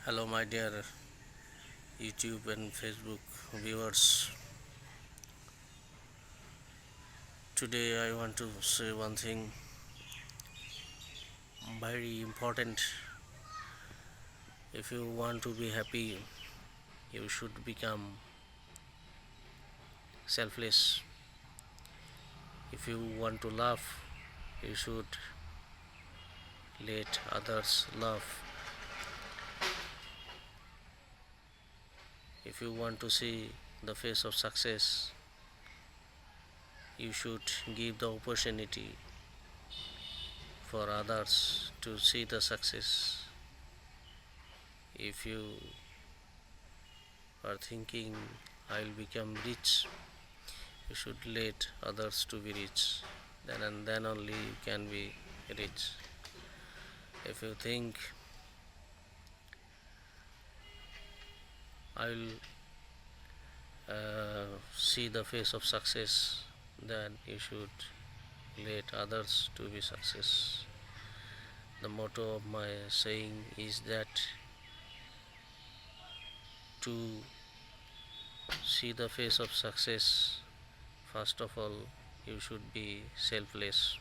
Hello, my dear YouTube and Facebook viewers. Today, I want to say one thing very important. If you want to be happy, you should become selfless. If you want to laugh, you should let others laugh. If you want to see the face of success, you should give the opportunity for others to see the success. If you are thinking I'll become rich, you should let others to be rich. Then and then only you can be rich. If you think I'll see the face of success, then you should let others to be success. The motto of my saying is that to see the face of success, first of all, you should be selfless.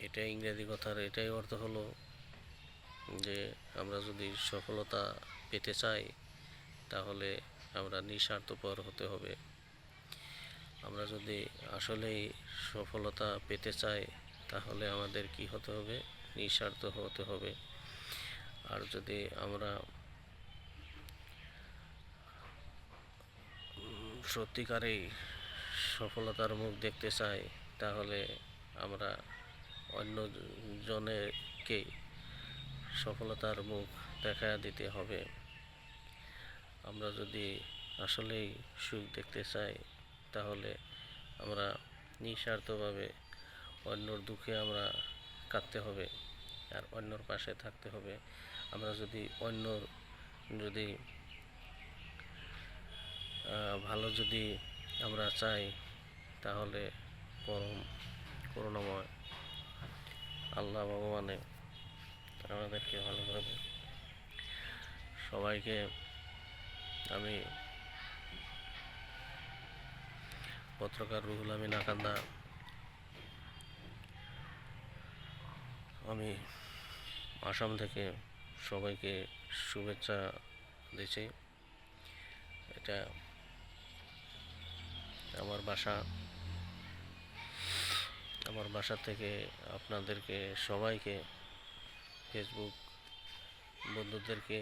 এটাই ইংরেজি কথার এটাই অর্থ হলো যে আমরা যদি সফলতা পেতে চাই তাহলে আমরা নিঃস্বার্থপর হতে হবে। আমরা যদি আসলেই সফলতা পেতে চাই তাহলে আমাদের কি হতে হবে? নিঃস্বার্থ হতে হবে। আর যদি আমরা সত্যিকারেই সফলতার মুখ দেখতে চাই তাহলে আমরা অন্য জনেরকে সফলতার মুখ দেখা দিতে হবে। আমরা যদি আসলেই সুখ দেখতে চাই তাহলে আমরা নিঃস্বার্থভাবে অন্যর দুঃখে আমরা কাঁদতে হবে আর অন্যর পাশে থাকতে হবে। আমরা যদি অন্যর যদি ভালো যদি আমরা চাই তাহলে পরম করুণাময় আল্লাহ ভগবানে আমাদেরকে ভালো করবে। সবাইকে আমি পত্রকার রুহুল আমিন আকান্দা আমি আসাম থেকে সবাইকে শুভেচ্ছা দিচ্ছি। এটা আমার বাসা থেকে আপনাদেরকে সবাইকে ফেসবুক বন্ধুদেরকে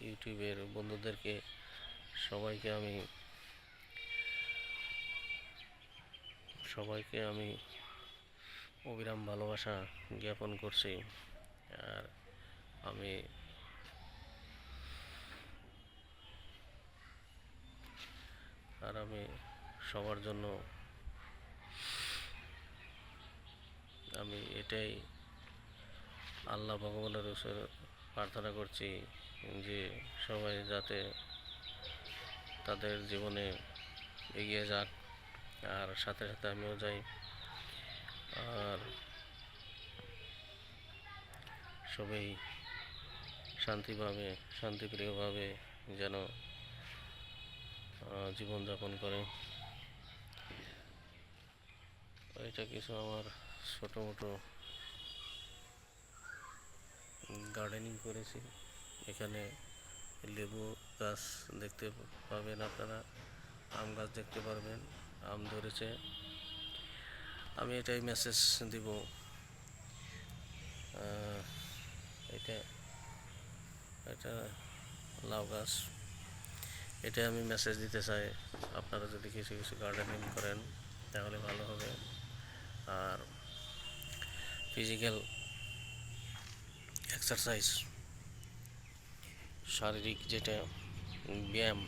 ইউটিউবের বন্ধুদেরকে সবাইকে আমি অবিরাম ভালোবাসা জ্ঞাপন করছি। আর আমি সবার জন্য আমি এটাই আল্লাহ ভগবানের কাছে প্রার্থনা করছি যে সবাই যাতে তাদের জীবনে এগিয়ে যাক, আর সাথে সাথে আমিও যাই। আর সবাই শান্তিপ্রিয়ভাবে যেন জীবনযাপন করে। এটা কিছু আমার ছোটো মোটো গার্ডেনিং করেছি। এখানে লেবু গাছ দেখতে পাবেন আপনারা, আম গাছ দেখতে পারবেন, আম ধরেছে। আমি এটাই মেসেজ দিব, এটা লাউ গাছ, এটাই আমি মেসেজ দিতে চাই। আপনারা যদি কিছু কিছু গার্ডেনিং করেন তাহলে ভালো হবে। আর ফিজিক্যাল এক্সারসাইজ, শারীরিক যেটা ব্যায়াম,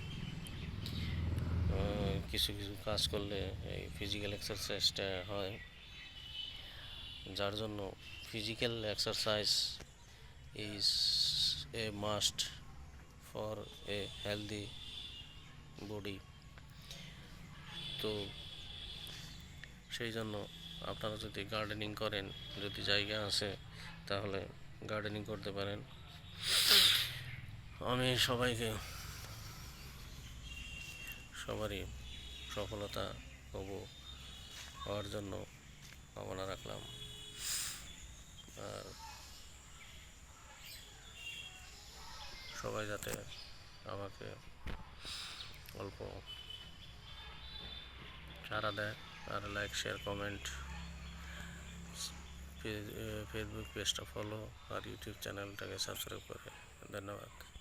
কিছু কিছু কাজ করলে এই ফিজিক্যাল এক্সারসাইজটা হয়, যার জন্য physical exercise is a must for a healthy body. তো সেই জন্য আপনারা যদি গার্ডেনিং করেন, যদি জায়গা আছে তাহলে গার্ডেনিং করতে পারেন। আমি সবারই সফলতা হওয়ার জন্য কামনা রাখলাম। আর সবাই যাতে আমাকে অল্প সাড়া দেয়, আর লাইক, শেয়ার, কমেন্ট, ফেসবুক পেজটা ফলো আর ইউটিউব চ্যানেলটাকে সাবস্ক্রাইব করে। ধন্যবাদ।